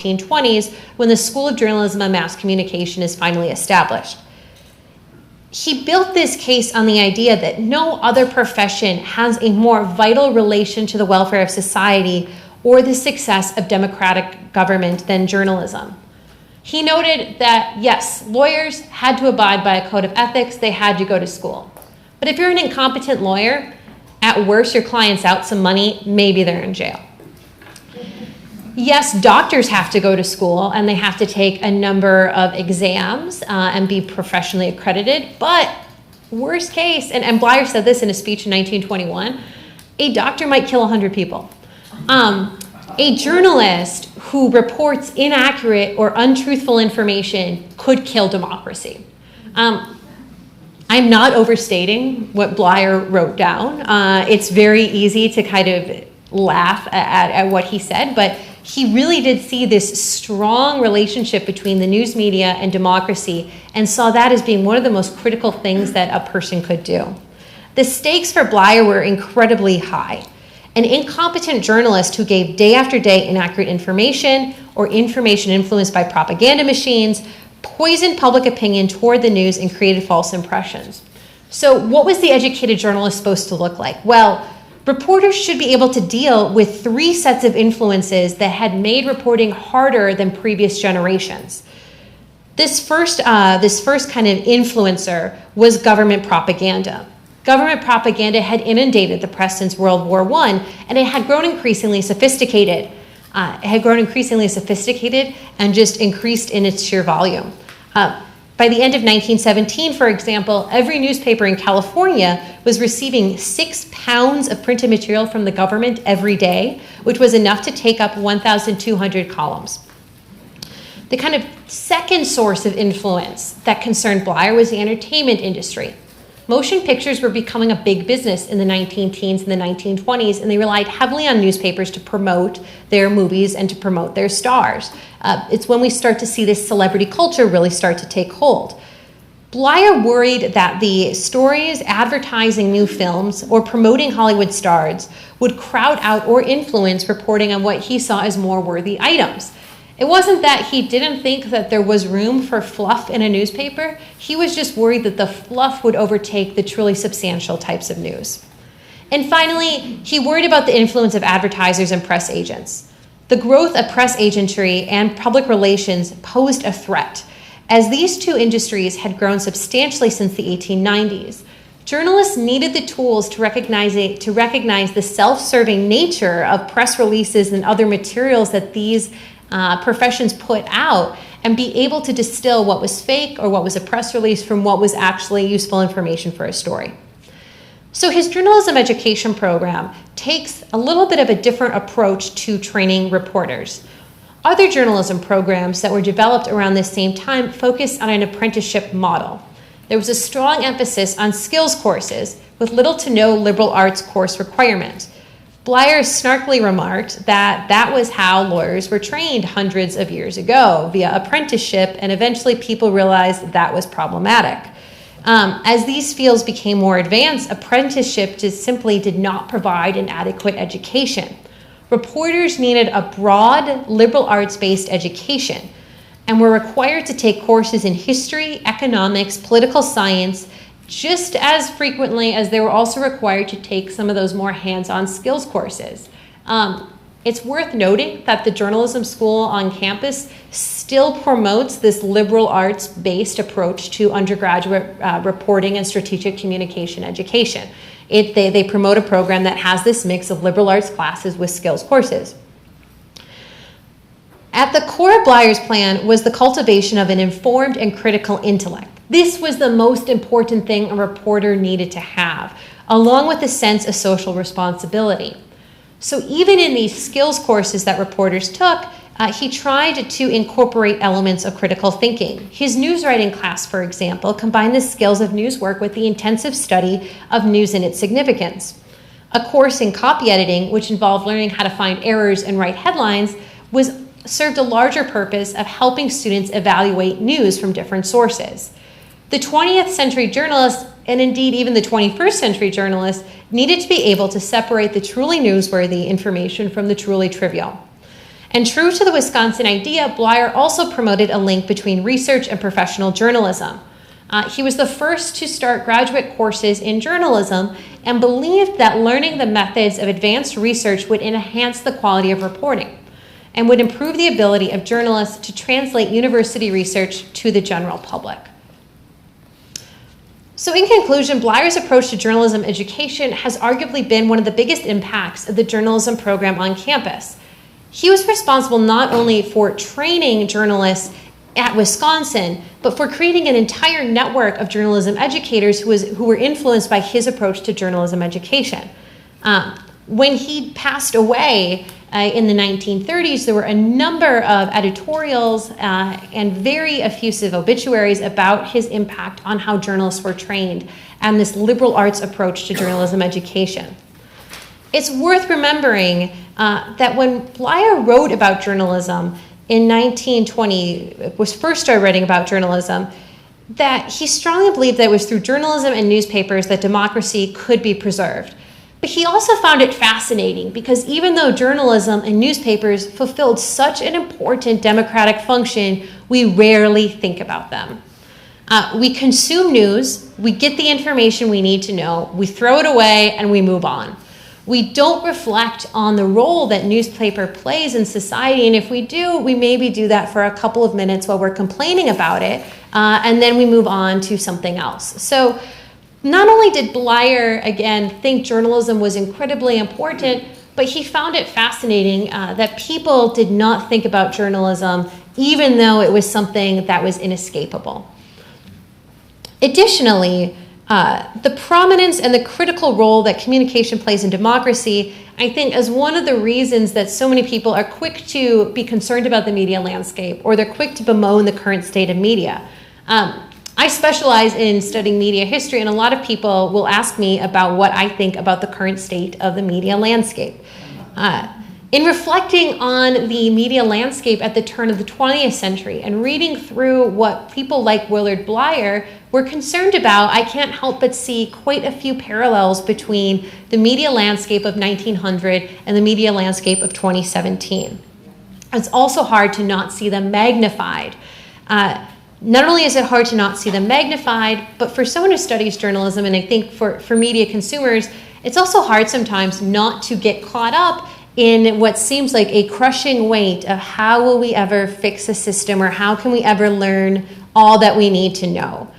1920s when the School of Journalism and Mass Communication is finally established. He built this case on the idea that no other profession has a more vital relation to the welfare of society or the success of democratic government than journalism. He noted that, yes, lawyers had to abide by a code of ethics, they had to go to school. But if you're an incompetent lawyer, at worst your client's out some money, maybe they're in jail. Yes, doctors have to go to school and they have to take a number of exams and be professionally accredited, but worst case, and Bleier said this in a speech in 1921, a doctor might kill 100 people. A journalist who reports inaccurate or untruthful information could kill democracy. I'm not overstating what Bleier wrote down. It's very easy to kind of laugh at what he said, but he really did see this strong relationship between the news media and democracy and saw that as being one of the most critical things that a person could do. The stakes for Bleier were incredibly high. An incompetent journalist who gave day after day inaccurate information or information influenced by propaganda machines poisoned public opinion toward the news and created false impressions. So what was the educated journalist supposed to look like? Well, reporters should be able to deal with 3 sets of influences that had made reporting harder than previous generations. This first kind of influencer was government propaganda. Government propaganda had inundated the press since World War I, and it had grown increasingly sophisticated. And just increased in its sheer volume. By the end of 1917, for example, every newspaper in California was receiving 6 pounds of printed material from the government every day, which was enough to take up 1,200 columns. The kind of second source of influence that concerned Bleier was the entertainment industry. Motion pictures were becoming a big business in the 19-teens and the 1920s, and they relied heavily on newspapers to promote their movies and to promote their stars. It's when we start to see this celebrity culture really start to take hold. Bleier worried that the stories advertising new films or promoting Hollywood stars would crowd out or influence reporting on what he saw as more worthy items. It wasn't that he didn't think that there was room for fluff in a newspaper. He was just worried that the fluff would overtake the truly substantial types of news. And finally, he worried about the influence of advertisers and press agents. The growth of press agentry and public relations posed a threat, as these 2 industries had grown substantially since the 1890s. Journalists needed the tools to recognize the self-serving nature of press releases and other materials that these professions put out and be able to distill what was fake or what was a press release from what was actually useful information for a story. So his journalism education program takes a little bit of a different approach to training reporters. Other journalism programs that were developed around this same time focused on an apprenticeship model. There was a strong emphasis on skills courses with little to no liberal arts course requirement. Bleier snarkily remarked that that was how lawyers were trained hundreds of years ago, via apprenticeship, and eventually people realized that was problematic. As these fields became more advanced, apprenticeship just simply did not provide an adequate education. Reporters needed a broad, liberal arts-based education and were required to take courses in history, economics, political science, just as frequently as they were also required to take some of those more hands-on skills courses. It's worth noting that the journalism school on campus still promotes this liberal arts-based approach to undergraduate reporting and strategic communication education. They promote a program that has this mix of liberal arts classes with skills courses. At the core of Bleier's plan was the cultivation of an informed and critical intellect. This was the most important thing a reporter needed to have, along with a sense of social responsibility. So even in these skills courses that reporters took, he tried to incorporate elements of critical thinking. His news writing class, for example, combined the skills of news work with the intensive study of news and its significance. A course in copy editing, which involved learning how to find errors and write headlines, served a larger purpose of helping students evaluate news from different sources. The 20th century journalists, and indeed even the 21st century journalists, needed to be able to separate the truly newsworthy information from the truly trivial. And true to the Wisconsin idea, Bleier also promoted a link between research and professional journalism. He was the first to start graduate courses in journalism and believed that learning the methods of advanced research would enhance the quality of reporting and would improve the ability of journalists to translate university research to the general public. So in conclusion, Bleier's approach to journalism education has arguably been one of the biggest impacts of the journalism program on campus. He was responsible not only for training journalists at Wisconsin, but for creating an entire network of journalism educators who were influenced by his approach to journalism education. When he passed away in the 1930s, there were a number of editorials and very effusive obituaries about his impact on how journalists were trained and this liberal arts approach to journalism education. It's worth remembering that when Bleier wrote about journalism in 1920, was first started writing about journalism, that he strongly believed that it was through journalism and newspapers that democracy could be preserved. But he also found it fascinating because even though journalism and newspapers fulfilled such an important democratic function, we rarely think about them. We consume news, we get the information we need to know, we throw it away, and we move on. We don't reflect on the role that newspaper plays in society, and if we do, we maybe do that for a couple of minutes while we're complaining about it, and then we move on to something else. So not only did Bleier, again, think journalism was incredibly important, but he found it fascinating that people did not think about journalism even though it was something that was inescapable. Additionally, the prominence and the critical role that communication plays in democracy, I think, is one of the reasons that so many people are quick to be concerned about the media landscape, or they're quick to bemoan the current state of media. I specialize in studying media history, and a lot of people will ask me about what I think about the current state of the media landscape. In reflecting on the media landscape at the turn of the 20th century and reading through what people like Willard Bleier were concerned about, I can't help but see quite a few parallels between the media landscape of 1900 and the media landscape of 2017. It's also hard to not see them magnified. Not only is it hard to not see them magnified, but for someone who studies journalism, and I think for media consumers, it's also hard sometimes not to get caught up in what seems like a crushing weight of how will we ever fix a system, or how can we ever learn all that we need to know.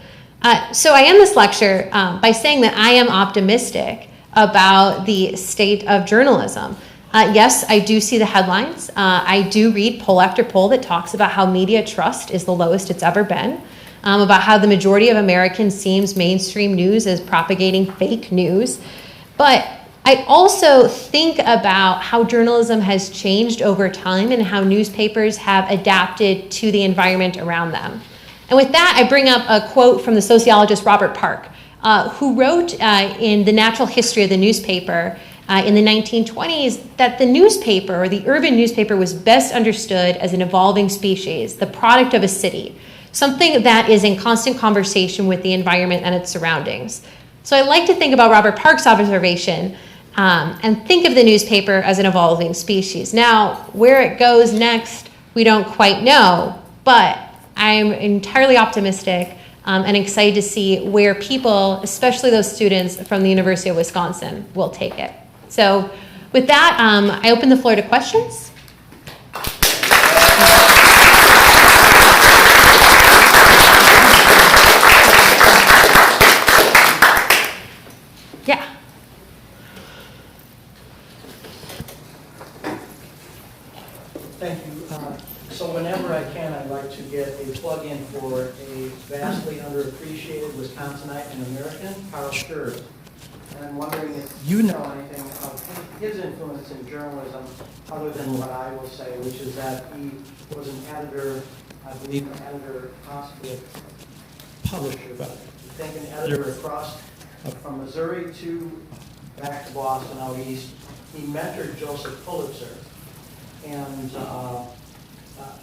So I end this lecture by saying that I am optimistic about the state of journalism. Yes, I do see the headlines. I do read poll after poll that talks about how media trust is the lowest it's ever been, about how the majority of Americans seems mainstream news is propagating fake news. But I also think about how journalism has changed over time and how newspapers have adapted to the environment around them. And with that, I bring up a quote from the sociologist Robert Park, who wrote in The Natural History of the Newspaper in the 1920s that the newspaper, or the urban newspaper, was best understood as an evolving species, the product of a city, something that is in constant conversation with the environment and its surroundings. So I like to think about Robert Park's observation and think of the newspaper as an evolving species. Now, where it goes next, we don't quite know, but I'm entirely optimistic and excited to see where people, especially those students from the University of Wisconsin, will take it. So with that, I open the floor to questions. Yeah. Thank you. So whenever I can, I'd like to get a plug-in for a vastly underappreciated Wisconsinite and American, Carl Schurz. And I'm wondering if you know anything of his influence in journalism other than what I will say, which is that he was an editor, I believe an editor, possibly a publisher, but I think an editor across from Missouri to back to Boston out east. He mentored Joseph Pulitzer and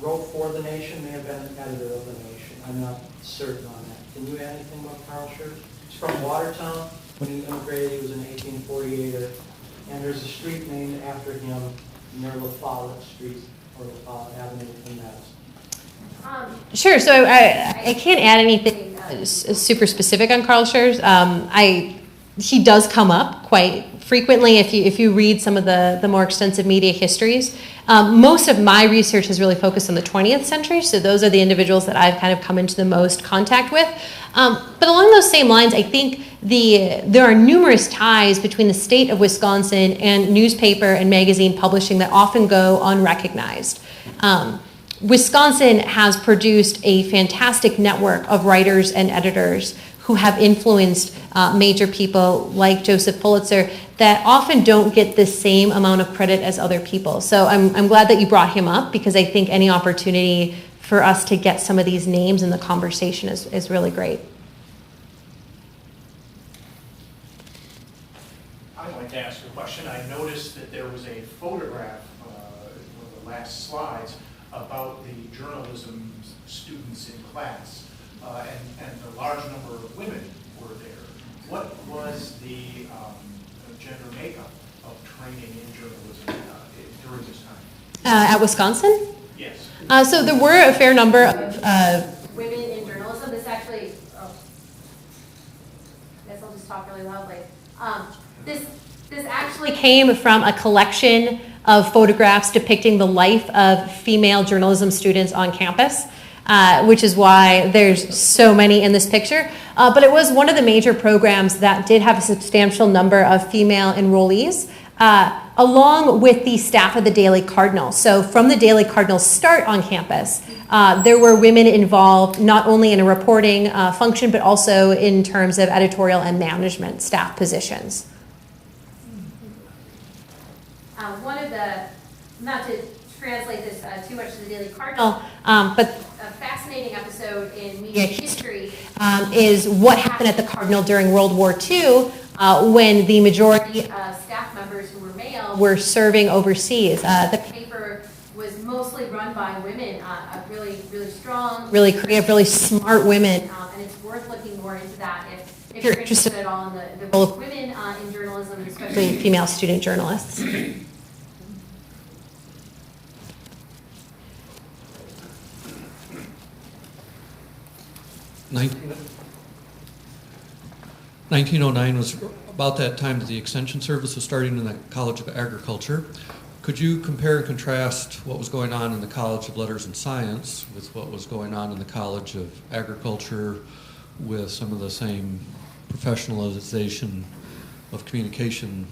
wrote for The Nation, may have been an editor of The Nation. I'm not certain on that. Can you add anything about Carl Schurz? He's from Watertown. When he immigrated, he was an 1848er. And there's a street named after him near La Follette Street Avenue in Madison? Sure. So I can't add anything super specific on Carl Schurz. He does come up quite frequently if you read some of the more extensive media histories. Most of my research has really focused on the 20th century, so those are the individuals that I've kind of come into the most contact with. But along those same lines, I think there are numerous ties between the state of Wisconsin and newspaper and magazine publishing that often go unrecognized. Wisconsin has produced a fantastic network of writers and editors who have influenced major people like Joseph Pulitzer that often don't get the same amount of credit as other people. So I'm glad that you brought him up, because I think any opportunity for us to get some of these names in the conversation is really great. I'd like to ask a question. I noticed that there was a photograph, one of the last slides, about the journalism students in class, and a large number of women were there. What was the gender makeup of training in journalism during this time? At Wisconsin? Yes. So there were a fair number of women in journalism. This actually, I guess I'll just talk really loudly. This actually came from a collection of photographs depicting the life of female journalism students on campus, which is why there's so many in this picture. But it was one of the major programs that did have a substantial number of female enrollees, along with the staff of the Daily Cardinal. So from the Daily Cardinal's start on campus, there were women involved not only in a reporting function, but also in terms of editorial and management staff positions. One of the, not to translate this too much to the Daily Cardinal, But a fascinating episode in media history is what happened at the Cardinal during World War II, when the majority staff members who were male were serving overseas. The paper was mostly run by women, really, really strong, really creative, really smart women. and it's worth looking more into that if you're interested at all in the role of women in journalism, especially Female student journalists. 1909 was about that time that the Extension Service was starting in the College of Agriculture. Could you compare and contrast what was going on in the College of Letters and Science with what was going on in the College of Agriculture, with some of the same professionalization of communication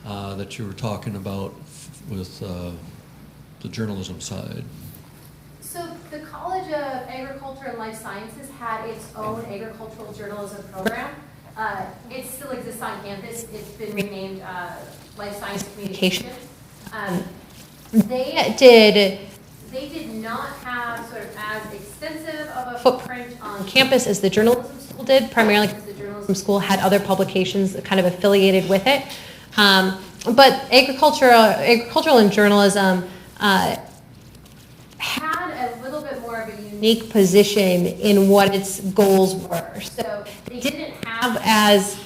that you were talking about with the journalism side? So the College of Agriculture and Life Sciences had its own agricultural journalism program. It still exists on campus. It's been renamed Life Science Communication. They did not have sort of as extensive of a footprint on campus as the journalism school did, primarily because the journalism school had other publications kind of affiliated with it. But agricultural and journalism had a little bit more of a unique position in what its goals were. So they didn't have as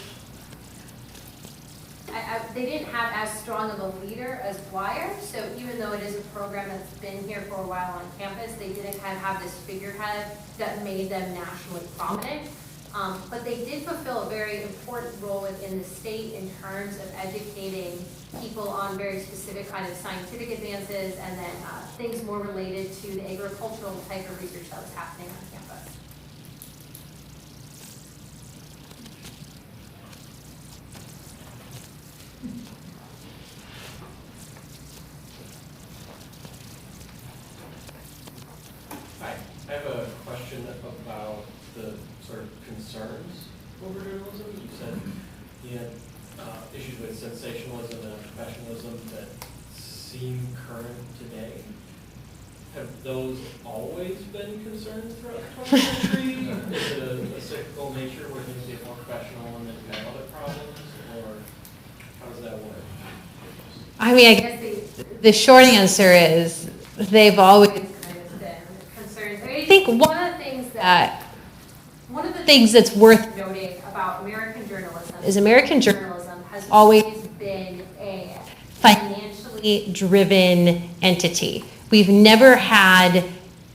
strong of a leader as Wire. So even though it is a program that's been here for a while on campus, they didn't kind of have this figurehead that made them nationally prominent. But they did fulfill a very important role within the state in terms of educating people on very specific kind of scientific advances, and then things more related to the agricultural type of research that was happening on campus. Hi, I have a question about the sort of concerns over journalism. You said you had issues with sensationalism and professionalism that seem current today. Have those always been concerns throughout the 20th century? Is it a cyclical nature where things get more professional and then you have other problems, or how does that work? I mean, I guess the short answer is they've always kind of been concerns. I think one of the things that's worth Noting about American journalism is American journalism has always been a financially driven entity. We've never had,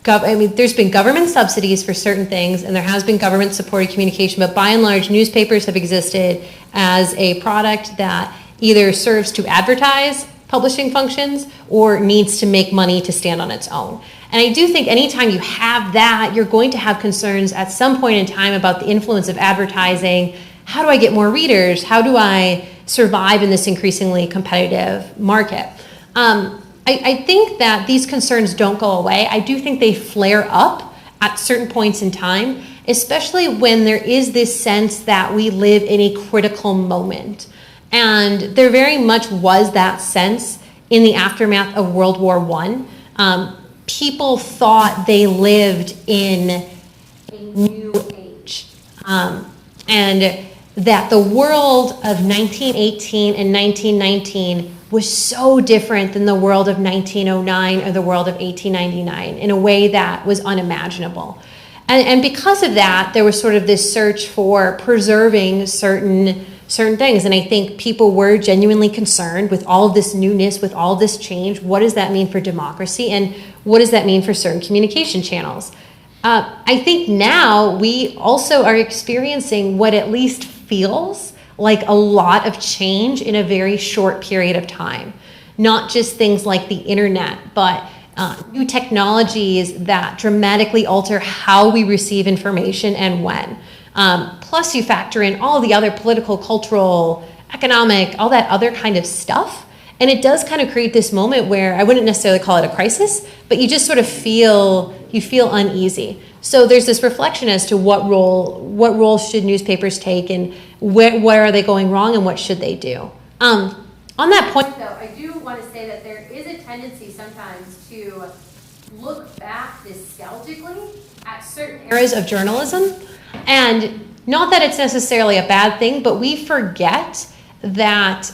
there's been government subsidies for certain things, and there has been government-supported communication, but by and large, newspapers have existed as a product that either serves to advertise publishing functions or needs to make money to stand on its own. And I do think anytime you have that, you're going to have concerns at some point in time about the influence of advertising. How do I get more readers? How do I survive in this increasingly competitive market? I think that these concerns don't go away. I do think they flare up at certain points in time, especially when there is this sense that we live in a critical moment. And there very much was that sense in the aftermath of World War I. People thought they lived in a new age. And that the world of 1918 and 1919 was so different than the world of 1909 or the world of 1899 in a way that was unimaginable. And because of that, there was sort of this search for preserving certain things. And I think people were genuinely concerned with all of this newness, with all of this change. What does that mean for democracy? And what does that mean for certain communication channels? I think now we also are experiencing what at least feels like a lot of change in a very short period of time. Not just things like the internet, but new technologies that dramatically alter how we receive information and when. Plus you factor in all the other political, cultural, economic, all that other kind of stuff. And it does kind of create this moment where I wouldn't necessarily call it a crisis, but you just sort of feel uneasy. So there's this reflection as to what role should newspapers take, and where are they going wrong, and what should they do. On that point, though, I do want to say that there is a tendency sometimes to look back nostalgically at certain eras of journalism, and not that it's necessarily a bad thing, but we forget that,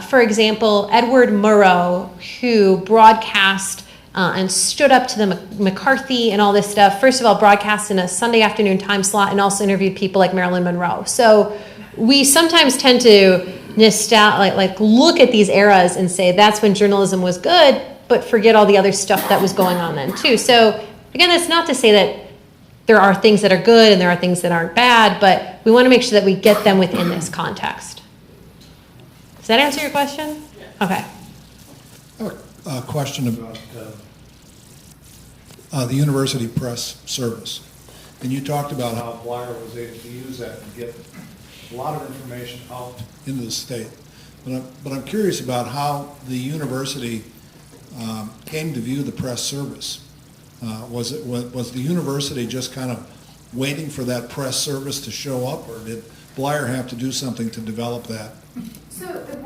for example, Edward Murrow, who broadcast and stood up to the McCarthy and all this stuff, first of all, broadcast in a Sunday afternoon time slot and also interviewed people like Marilyn Monroe. So we sometimes tend to look at these eras and say that's when journalism was good, but forget all the other stuff that was going on then too. So again, that's not to say that there are things that are good and there are things that aren't bad, but we want to make sure that we get them within this context. Does that answer your question? Okay. I have a question about the university press service. And you talked about how Bleier was able to use that and get a lot of information out into the state. But I'm curious about how the university came to view the press service. Was the university just kind of waiting for that press service to show up, or did Bleier have to do something to develop that? So it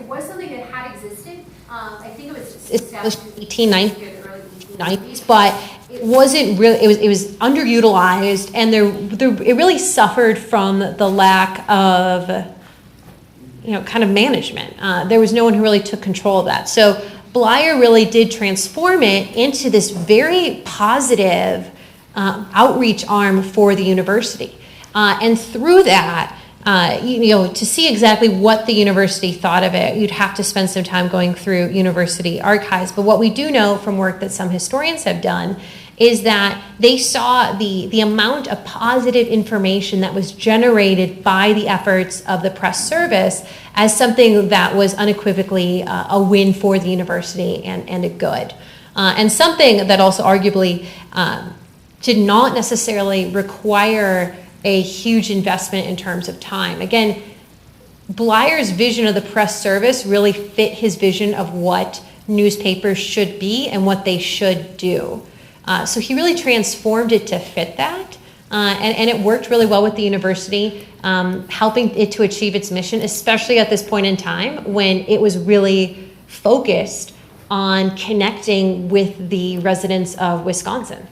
was something that had existed. I think it was established in the 1890s. the early 1890s, But it wasn't really. It was underutilized, and it really suffered from the lack of, kind of management. There was no one who really took control of that. So Bleier really did transform it into this very positive outreach arm for the university, and through that. To see exactly what the university thought of it, you'd have to spend some time going through university archives. But what we do know from work that some historians have done is that they saw the amount of positive information that was generated by the efforts of the press service as something that was unequivocally a win for the university and a good. And something that also arguably did not necessarily require a huge investment in terms of time. Again, Bleier's vision of the press service really fit his vision of what newspapers should be and what they should do. So he really transformed it to fit that, and it worked really well with the university, helping it to achieve its mission, especially at this point in time when it was really focused on connecting with the residents of Wisconsin.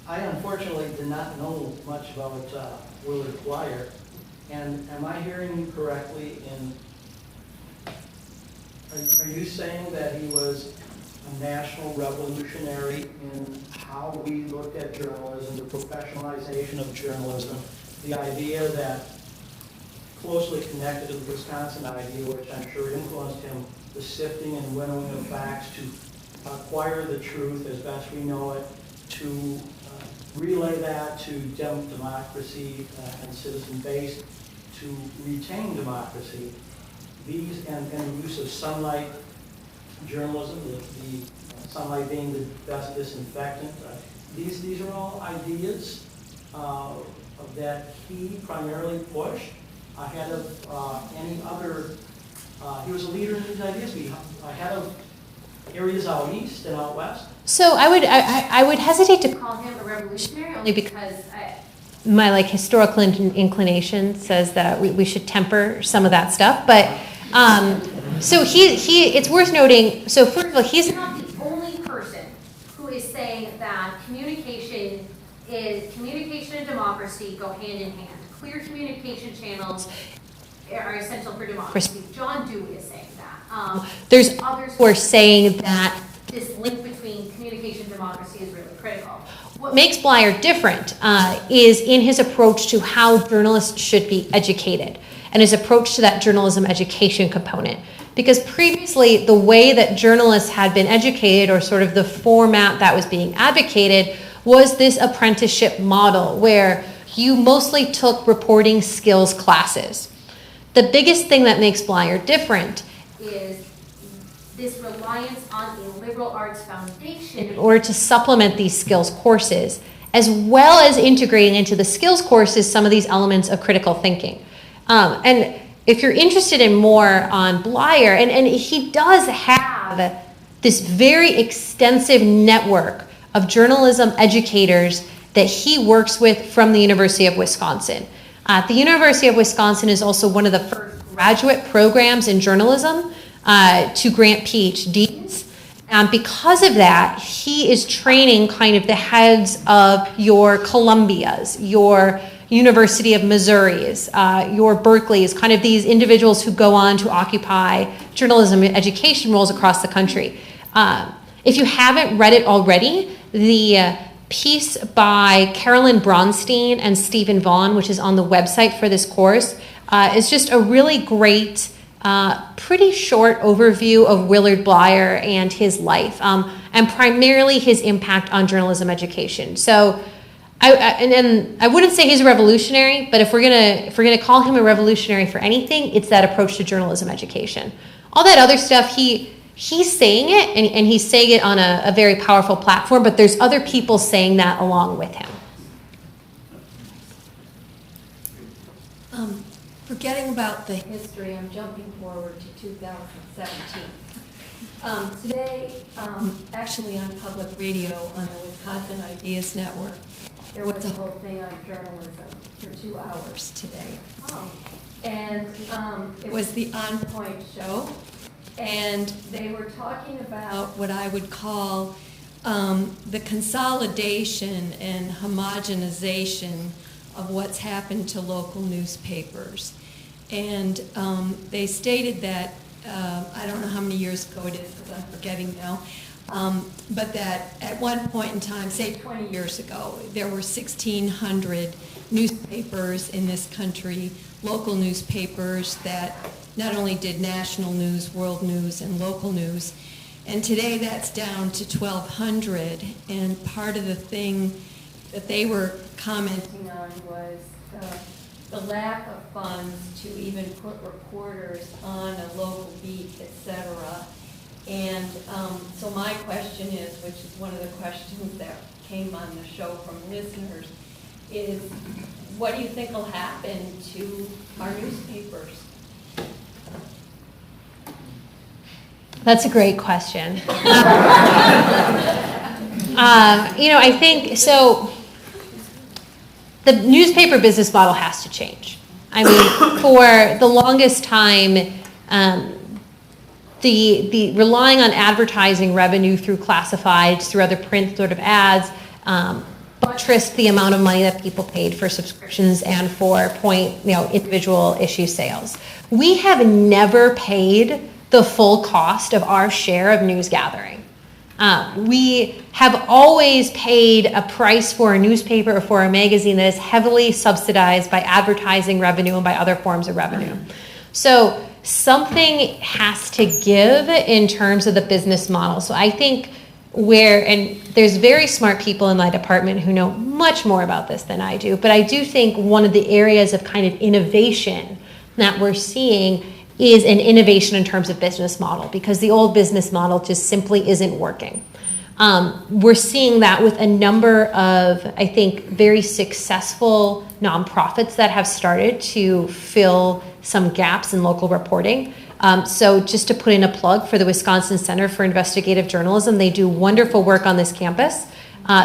I unfortunately did not know much about Willard Bleier, and am I hearing you correctly are you saying that he was a national revolutionary in how we look at journalism, the professionalization of journalism, the idea that closely connected to the Wisconsin idea, which I'm sure influenced him, the sifting and winnowing of facts to acquire the truth as best we know it, to relay that to democracy and citizen base, to retain democracy. These and the use of sunlight journalism, the sunlight being the best disinfectant. These are all ideas that he primarily pushed ahead of any other. He was a leader in these ideas, ahead of areas out east and out west. So I would hesitate to Call him a revolutionary only because my historical inclination says that we should temper some of that stuff, but so it's worth noting. So first of all, he's not the only person who is saying that communication and democracy go hand in hand. Clear communication channels are essential for democracy. John Dewey is saying that. There's others who are saying that this link between communication and democracy is really critical. what makes Bleier different is in his approach to how journalists should be educated and his approach to that journalism education component. Because previously, the way that journalists had been educated, or sort of the format that was being advocated, was this apprenticeship model where you mostly took reporting skills classes. The biggest thing that makes Bleier different is this reliance on a liberal arts foundation in order to supplement these skills courses, as well as integrating into the skills courses some of these elements of critical thinking. And if you're interested in more on Bleier, and he does have this very extensive network of journalism educators that he works with from the University of Wisconsin. The University of Wisconsin is also one of the first graduate programs in journalism to grant PhDs. Because of that, he is training kind of the heads of your Columbias, your University of Missouri's, your Berkeley's, kind of these individuals who go on to occupy journalism education roles across the country. If you haven't read it already, the piece by Carolyn Bronstein and Stephen Vaughn, which is on the website for this course, is just a really great, pretty short overview of Willard Bleier and his life, and primarily his impact on journalism education. So, I wouldn't say he's a revolutionary, but if we're gonna call him a revolutionary for anything, it's that approach to journalism education. All that other stuff, he's saying it, and he's saying it on a very powerful platform, but there's other people saying that along with him. Forgetting about the history, I'm jumping forward to 2017. Today, actually on public radio on the Wisconsin Ideas Network, there was a whole thing on journalism for 2 hours today. And it was the On Point show. And they were talking about what I would call the consolidation and homogenization of what's happened to local newspapers. And they stated that, I don't know how many years ago it is, because I'm forgetting now, but that at one point in time, say 20 years ago, there were 1,600 newspapers in this country, local newspapers that not only did national news, world news, and local news. And today that's down to 1,200. And part of the thing that they were commenting on was the lack of funds to even put reporters on a local beat, etc. And so my question is, which is one of the questions that came on the show from listeners, is what do you think will happen to our newspapers? That's a great question. I think so. The newspaper business model has to change. I mean, for the longest time, the relying on advertising revenue through classifieds, through other print sort of ads, buttressed the amount of money that people paid for subscriptions and for individual issue sales. We have never paid the full cost of our share of news gathering. We have always paid a price for a newspaper or for a magazine that is heavily subsidized by advertising revenue and by other forms of revenue. So something has to give in terms of the business model. So I think and there's very smart people in my department who know much more about this than I do, but I do think one of the areas of kind of innovation that we're seeing is an innovation in terms of business model, because the old business model just simply isn't working. We're seeing that with a number of, I think, very successful nonprofits that have started to fill some gaps in local reporting. So just to put in a plug for the Wisconsin Center for Investigative Journalism, they do wonderful work on this campus.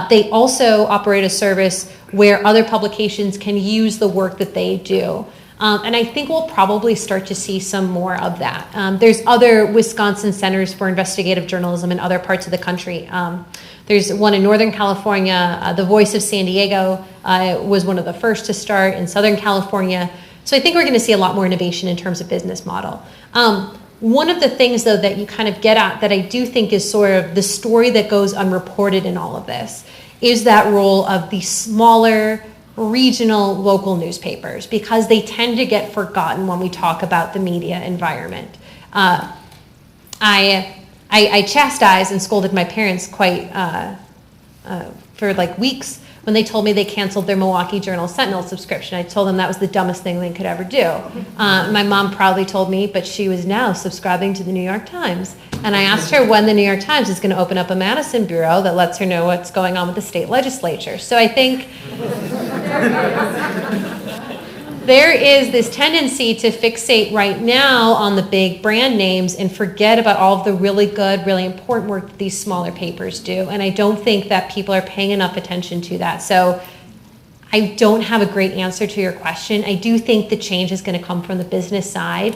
They also operate a service where other publications can use the work that they do. And I think we'll probably start to see some more of that. There's other Wisconsin centers for investigative journalism in other parts of the country. There's one in Northern California. The Voice of San Diego was one of the first to start in Southern California. So I think we're going to see a lot more innovation in terms of business model. One of the things, though, that you kind of get at that I do think is sort of the story that goes unreported in all of this is that role of the smaller, regional, local newspapers, because they tend to get forgotten when we talk about the media environment. I chastised and scolded my parents quite for like weeks when they told me they canceled their Milwaukee Journal-Sentinel subscription. I told them that was the dumbest thing they could ever do. My mom proudly told me, but she was now subscribing to the New York Times. And I asked her when the New York Times is going to open up a Madison bureau that lets her know what's going on with the state legislature. So I think there is this tendency to fixate right now on the big brand names and forget about all of the really good, really important work that these smaller papers do. And I don't think that people are paying enough attention to that. So I don't have a great answer to your question. I do think the change is going to come from the business side.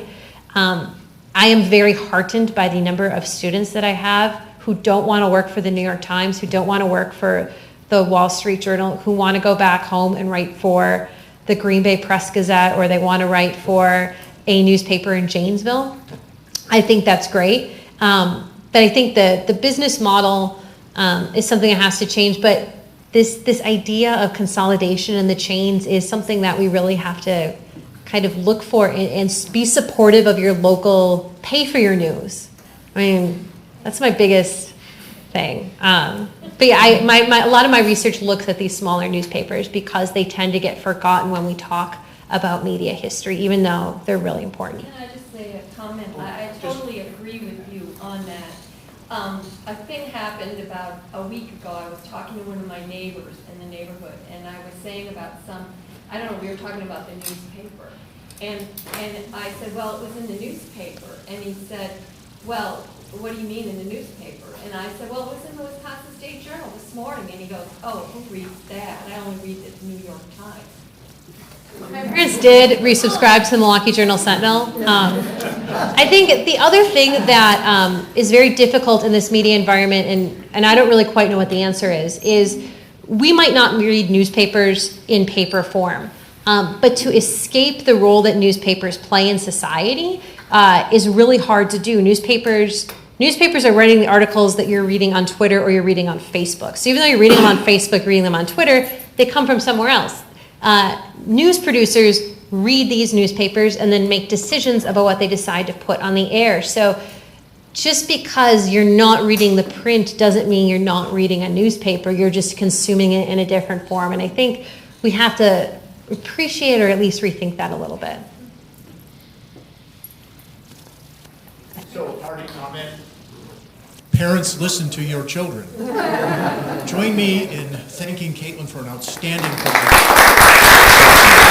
I am very heartened by the number of students that I have who don't want to work for the New York Times, who don't want to work for the Wall Street Journal, who want to go back home and write for the Green Bay Press Gazette, or they want to write for a newspaper in Janesville. I think that's great. But I think the business model is something that has to change. But this idea of consolidation and the chains is something that we really have to kind of look for and be supportive of your local, pay for your news. I mean, that's my biggest thing. But yeah, a lot of my research looks at these smaller newspapers because they tend to get forgotten when we talk about media history, even though they're really important. Can I just say a comment? I totally agree with you on that. A thing happened about a week ago. I was talking to one of my neighbors in the neighborhood, and I was saying about I don't know, we were talking about the newspaper. And I said, well, it was in the newspaper. And he said, well, what do you mean in the newspaper? And I said, well, it was in the Wisconsin State Journal this morning. And he goes, oh, who reads that? I only read the New York Times. My parents did resubscribe to the Milwaukee Journal-Sentinel. I think the other thing that is very difficult in this media environment, and I don't really quite know what the answer is we might not read newspapers in paper form, but to escape the role that newspapers play in society is really hard to do. Newspapers are writing the articles that you're reading on Twitter or you're reading on Facebook. So even though you're reading them on Facebook, reading them on Twitter, they come from somewhere else. News producers read these newspapers and then make decisions about what they decide to put on the air. So just because you're not reading the print doesn't mean you're not reading a newspaper. You're just consuming it in a different form. And I think we have to appreciate or at least rethink that a little bit. So, parting comment. Parents, listen to your children. Join me in thanking Caitlin for an outstanding presentation.